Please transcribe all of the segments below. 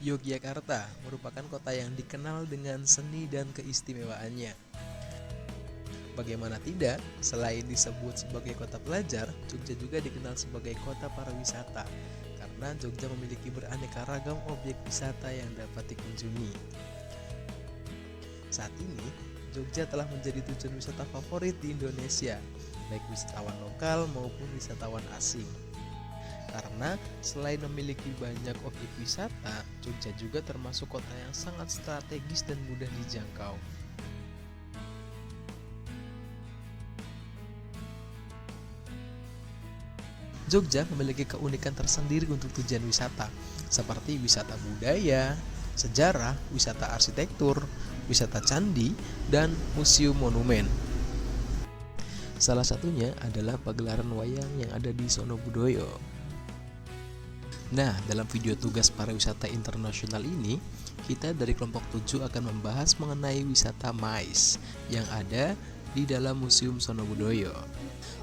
Yogyakarta merupakan kota yang dikenal dengan seni dan keistimewaannya. Bagaimana tidak, selain disebut sebagai kota pelajar, Jogja juga dikenal sebagai kota pariwisata karena Jogja memiliki beraneka ragam objek wisata yang dapat dikunjungi. Saat ini, Jogja telah menjadi tujuan wisata favorit di Indonesia, baik wisatawan lokal maupun wisatawan asing. Karena selain memiliki banyak objek wisata, Jogja juga termasuk kota yang sangat strategis dan mudah dijangkau. Jogja memiliki keunikan tersendiri untuk tujuan wisata, seperti wisata budaya, sejarah, wisata arsitektur, wisata candi, dan museum monumen. Salah satunya adalah pagelaran wayang yang ada di Sonobudoyo. Nah, dalam video tugas pariwisata internasional ini, kita dari kelompok 7 akan membahas mengenai wisata MICE yang ada di dalam Museum Sonobudoyo.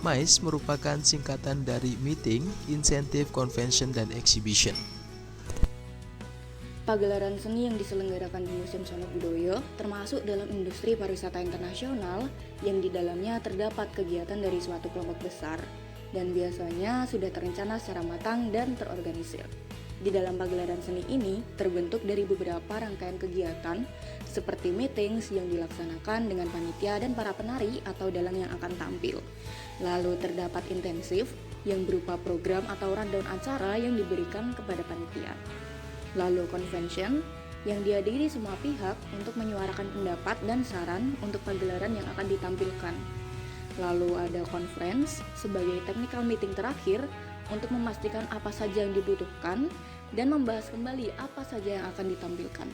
MICE merupakan singkatan dari Meeting, Incentive, Convention, dan Exhibition. Pagelaran seni yang diselenggarakan di Museum Sonobudoyo termasuk dalam industri pariwisata internasional yang di dalamnya terdapat kegiatan dari suatu kelompok besar dan biasanya sudah terencana secara matang dan terorganisir. Di dalam pagelaran seni ini terbentuk dari beberapa rangkaian kegiatan seperti meetings yang dilaksanakan dengan panitia dan para penari atau dalang yang akan tampil. Lalu terdapat intensif yang berupa program atau rundown acara yang diberikan kepada panitia. Lalu convention yang dihadiri semua pihak untuk menyuarakan pendapat dan saran untuk pagelaran yang akan ditampilkan. Lalu ada conference sebagai technical meeting terakhir untuk memastikan apa saja yang dibutuhkan dan membahas kembali apa saja yang akan ditampilkan.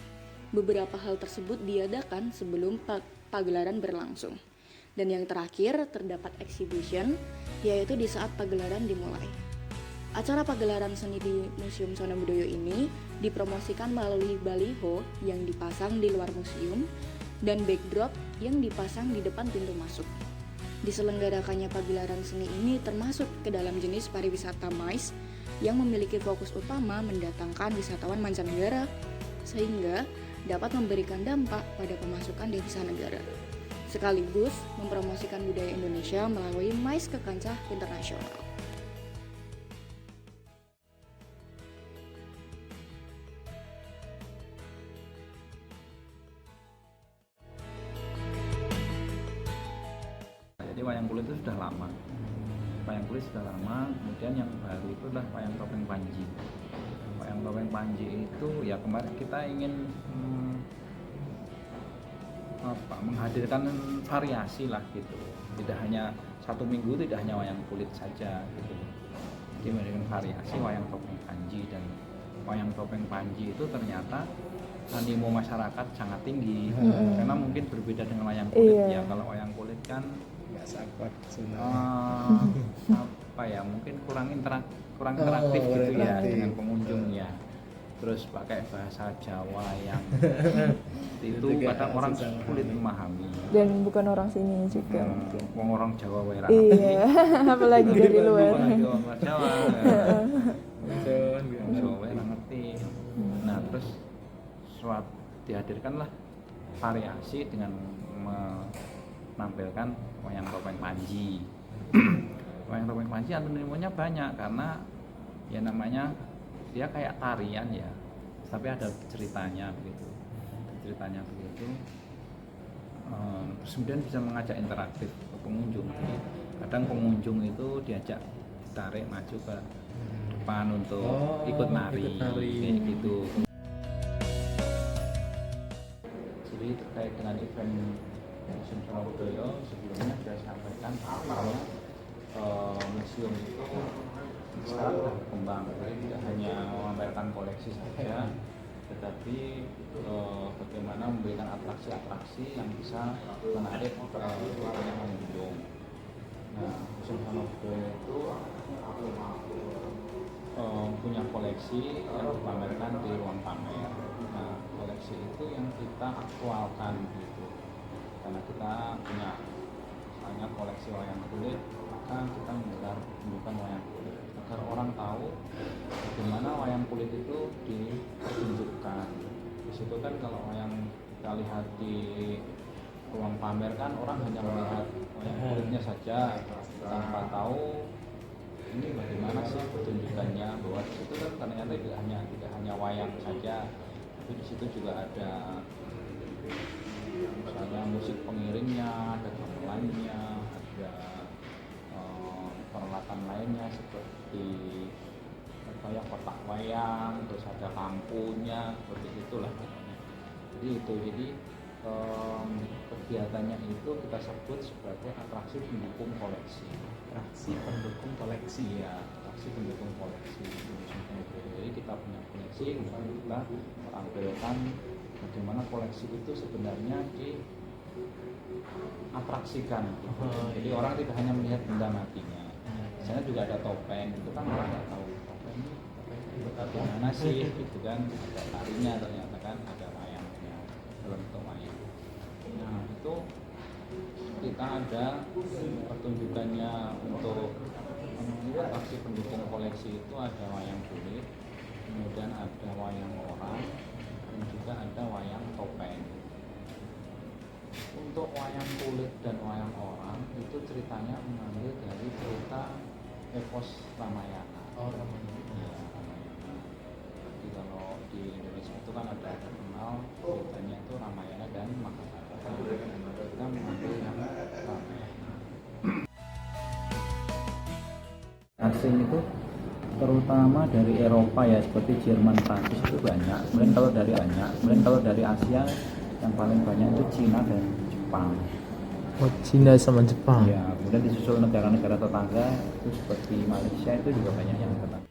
Beberapa hal tersebut diadakan sebelum pagelaran berlangsung. Dan yang terakhir terdapat exhibition, yaitu di saat pagelaran dimulai. Acara pagelaran seni di Museum Sonobudoyo ini dipromosikan melalui baliho yang dipasang di luar museum dan backdrop yang dipasang di depan pintu masuk. Diselenggarakannya pagelaran seni ini termasuk ke dalam jenis pariwisata MICE yang memiliki fokus utama mendatangkan wisatawan mancanegara sehingga dapat memberikan dampak pada pemasukan devisa negara sekaligus mempromosikan budaya Indonesia melalui MICE ke kancah internasional. Jadi wayang kulit itu sudah lama. Wayang kulit sudah lama, kemudian yang baru itu adalah wayang topeng Panji. Wayang topeng Panji itu ya kemarin kita ingin menghadirkan variasi lah gitu. Tidak hanya satu minggu, tidak hanya wayang kulit saja gitu. Jadi menghadirkan variasi wayang topeng Panji, dan wayang topeng Panji itu ternyata animo masyarakat sangat tinggi. Karena mungkin berbeda dengan wayang kulit ya. Kalau wayang kulit kan Sahabat apa ya, mungkin kurang interaktif gitu ya dengan pengunjung ya. Terus pakai bahasa Jawa yang itu kadang orang sulit memahami. Dan bukan orang sini juga. Orang Jawa wae ra. Iya, apalagi dari luar. Orang Jawa. Jawa wae ra ngerti. Nah, terus dihadirkanlah variasi dengan menampilkan wayang topeng Panji. Wayang topeng Panji antonimnya banyak karena ya namanya dia kayak tarian ya, tapi ada ceritanya begitu. Terus kemudian bisa mengajak interaktif ke pengunjung. Jadi kadang pengunjung itu diajak tarik maju ke depan untuk ikut nari. Kayak gitu. Jadi terkait dengan event Museum Sonobudoyo sebelumnya sudah sampaikan bahwa museum itu sekarang sudah berkembang, jadi tidak hanya memamerkan koleksi saja, tetapi bagaimana memberikan atraksi-atraksi yang bisa menarik banyak pengunjung. Nah, Museum Sonobudoyo itu punya koleksi yang dipamerkan di ruang pamer. Nah, koleksi itu yang kita aktualkan gitu. Karena kita punya banyak koleksi wayang kulit, maka kita menggelar pertunjukan wayang kulit agar orang tahu bagaimana wayang kulit itu dipertunjukkan. Nah, di situ kan kalau yang kita lihat di ruang pamer kan orang hanya melihat wayang kulitnya saja tanpa tahu ini bagaimana sih pertunjukannya, bahwa di situ kan ternyata tidak hanya wayang saja, tapi di situ juga ada misalnya musik pengiringnya, ada gamelannya, ada peralatan lainnya seperti apa ya, kotak wayang, terus ada lampunya, seperti itulah. Jadi kegiatannya itu kita sebut sebagai atraksi pendukung koleksi. Atraksi pendukung koleksi. Iya, atraksi pendukung koleksi. Jadi kita punya koleksi, kemudian kita tampilkan bagaimana koleksi itu sebenarnya diatraksikan. Gitu. Jadi orang tidak hanya melihat benda matinya. Misalnya juga ada topeng, itu kan orang nggak tahu topeng ini bagaimana sih, gitu kan. Ada tarinya ternyata kan, ada wayangnya, dalam bentuk wayang. Nah itu kita ada pertunjukannya untuk atraksi pendukung koleksi itu ada wayang kulit, kemudian ada wayang orang, dan juga ada wayang topeng. Untuk wayang kulit dan wayang orang itu ceritanya mengambil dari cerita epos Ramayana. Oh, Ramayana. Ya, Ramayana. Jadi kalau di Indonesia itu kan ada terkenal ceritanya itu Ramayana dan Mahabharata. Kita mengambil yang Ramayana. Asing itu terutama dari Eropa ya, seperti Jerman, Prancis itu banyak. Kemudian kalau dari Asia yang paling banyak itu Cina dan Jepang. Oh, Cina sama Jepang. Ya, kemudian disusul negara-negara tetangga itu seperti Malaysia itu juga banyak yang tetangga.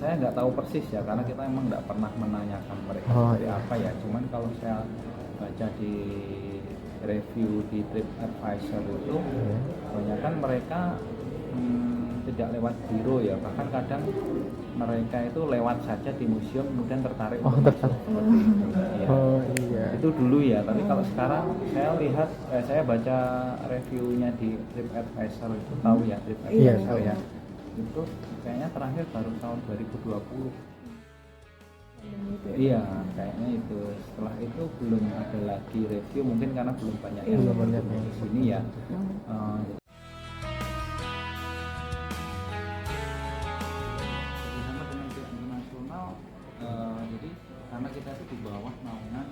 Saya nggak tahu persis ya, karena kita emang nggak pernah menanyakan mereka seperti apa ya. Cuman kalau saya baca di review di TripAdvisor itu, kebanyakan mereka tidak lewat biro ya, bahkan kadang mereka itu lewat saja di museum kemudian tertarik. Ya. Iya. Itu dulu ya, tapi kalau sekarang saya lihat, saya baca reviewnya di TripAdvisor itu, tahu ya TripAdvisor ya, itu kayaknya terakhir baru tahun 2020. Iya, kayaknya itu. Setelah itu belum ada lagi review, mungkin karena belum banyak yang di sini ya. Bersama dengan pihak internasional, jadi karena kita itu di bawah naungan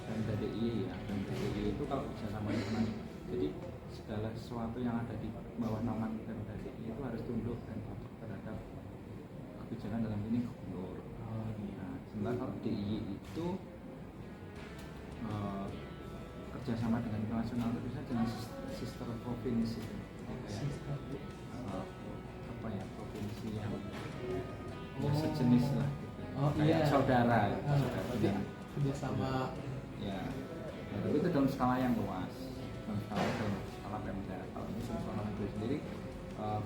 Pemda DIY ya. Pemda DIY itu kalau bisa sama internasional, jadi segala sesuatu yang ada di bawah naungan Pemda DIY itu harus tunduk dan patuh terhadap kebijakan dalam ini gubernur. Sementara kalau DIY itu kerjasama dengan internasional itu bisa dengan sister provinsi, apa ya, provinsi yang ya sejenis lah gitu. Kayak saudara. Kerjasama. Ya, tapi itu dalam skala yang luas, dalam skala Pemda. Kalau ini skala negeri sendiri,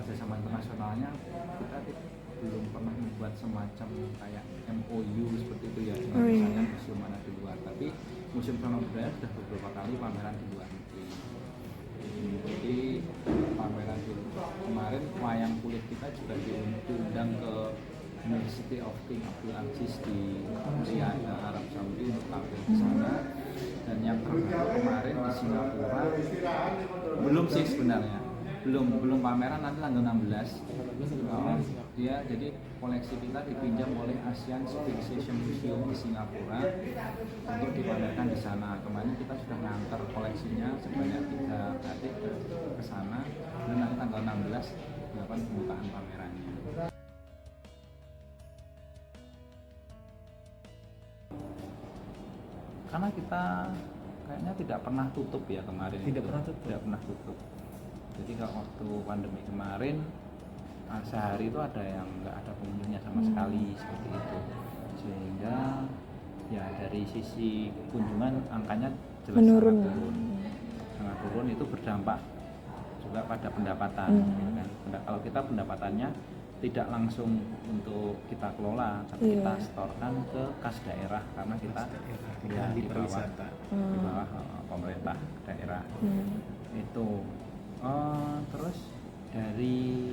kerjasama internasionalnya kita belum pernah membuat semacam kayak MOU seperti itu ya, misalnya museum mana di luar, tapi Museum Sono Budaya sudah beberapa kali pameran di luar negeri. Jadi pameran di kemarin wayang kulit kita juga diundang ke University of King Abdul Aziz di Riyadh, Arab Saudi untuk tampil di sana. Dan yang terbaru kemarin di Singapura, belum sih sebenarnya, belum pameran, nanti tanggal 16. Dia jadi koleksi kita dipinjam oleh Asian Civilization Museum di Singapura untuk dipamerkan di sana. Kemarin kita sudah ngantar koleksinya sebanyak 3 kali ke sana, dan nanti tanggal 16 dilakukan pembukaan pamerannya. Karena kita kayaknya tidak pernah tutup ya kemarin. Tidak pernah tutup. Jadi kalau waktu pandemi kemarin sehari itu ada yang nggak ada pengunjungnya sama sekali, seperti itu. Sehingga ya dari sisi kunjungan angkanya jelas sangat turun. Itu berdampak juga pada pendapatan. Gitu kan. Kalau kita pendapatannya tidak langsung untuk kita kelola, tapi kita setorkan ke kas daerah, karena kita ya, di bawah pemerintah daerah. Itu terus dari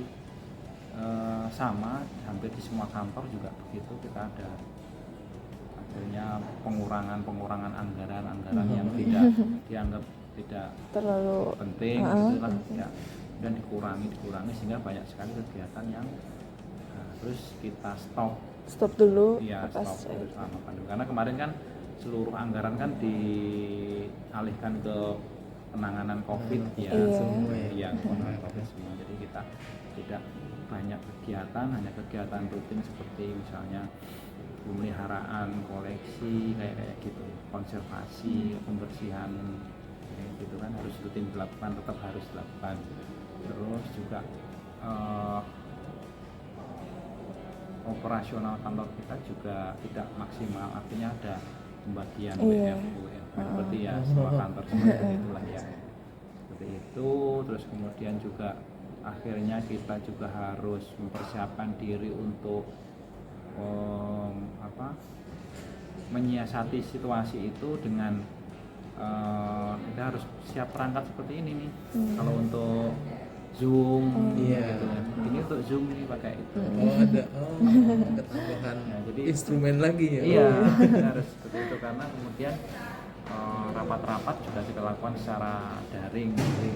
sama hampir di semua kantor juga begitu, kita ada akhirnya pengurangan anggaran yang tidak dianggap tidak Terlalu penting gitu lah ya, dan dikurangi sehingga banyak sekali kegiatan yang terus kita stop dulu. ya pas stop terus selama pandemi, karena kemarin kan seluruh anggaran kan dialihkan ke penanganan COVID ya, Iya. Semua ya. iya penanganan COVID semua, jadi kita tidak banyak kegiatan, hanya kegiatan rutin seperti misalnya pemeliharaan koleksi kayak gitu, konservasi, pembersihan kayak gitu kan harus rutin dilakukan, tetap harus dilakukan. Terus juga operasional kantor kita juga tidak maksimal, artinya ada pembagian Iya. WFU seperti ya semua kantor seperti itulah ya, seperti itu. Terus kemudian juga akhirnya kita juga harus mempersiapkan diri untuk menyiasati situasi itu dengan kita harus siap perangkat seperti ini nih. Kalau untuk Zoom Iya. gitu, ini untuk Zoom nih pakai itu. Ada tambahan Nah, jadi instrumen lagi ya. iya, kita harus seperti itu karena kemudian rapat-rapat juga kita lakukan secara daring gitu.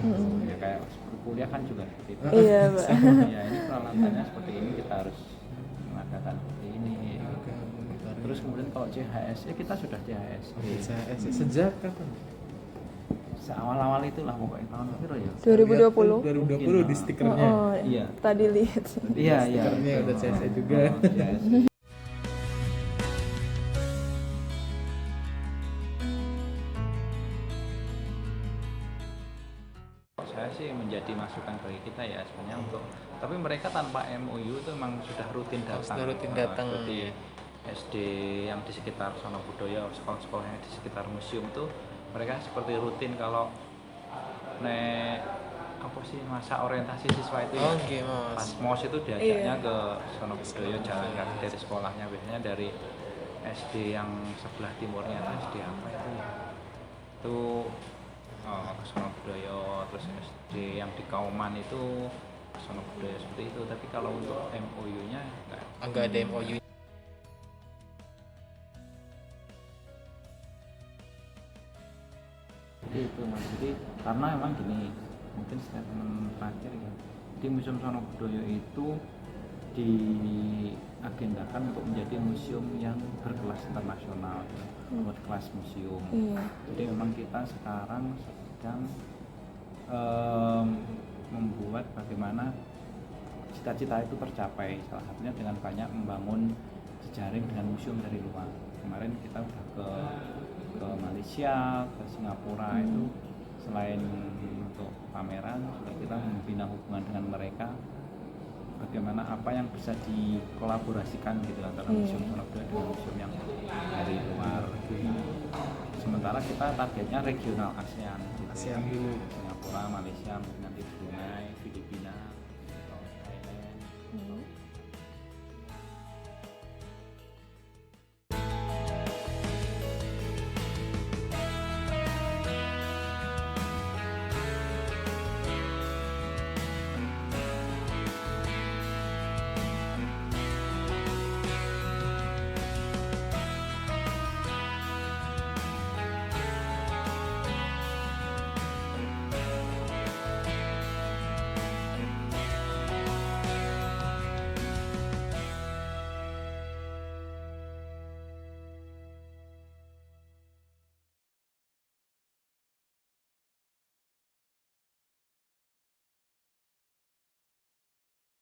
Ya kayak kuliah kan juga seperti itu. Iya, Pak. Ya ini peralatannya seperti ini, kita harus mengadakan seperti ini. Terus kemudian kalau CHS kita sudah CHS. CHS sejak kapan? Awal-awal itulah pokoknya tahun berapa ya? 2020. 2020 di stikernya. Iya. Tadi lihat. Iya. Stikernya udah CHS juga. CHS. Saya sih menjadi masukan bagi kita ya sebenarnya untuk, tapi mereka tanpa MOU itu memang sudah rutin datang. Sudah rutin datang. Seperti SD yang di sekitar Sono Budoyo, sekolah-sekolah yang di sekitar museum tuh mereka seperti rutin kalau apa sih masa orientasi siswa itu ya. Oke, Mas. Pas MOS itu diajaknya ke Sono Budoyo, jalan kaki dari sekolahnya, biasanya dari SD yang sebelah timurnya, SD apa itu ya, itu ke Sono Budoyo. Terus SD yang di Kauman itu ke Sono Budoyo seperti itu. Tapi kalau untuk MOU-nya Enggak ada MOU. itu Mas, jadi karena memang gini, mungkin statement terakhir ya, di Museum Sono Budoyo itu diagendakan untuk menjadi museum yang berkelas internasional, world class museum. Iya. Jadi memang kita sekarang sedang membuat bagaimana cita-cita itu tercapai, salah satunya dengan banyak membangun jejaring dengan museum dari luar. Kemarin kita udah ke Malaysia, ke Singapura, itu selain untuk pameran juga kita membina hubungan dengan mereka, bagaimana apa yang bisa dikolaborasikan gitu antara museum Sono Budoyo dengan museum yang dari luar. Sementara kita targetnya regional ASEAN gitu. ASEAN dulu. Singapura, Malaysia, nanti Brunei, Filipina, Thailand.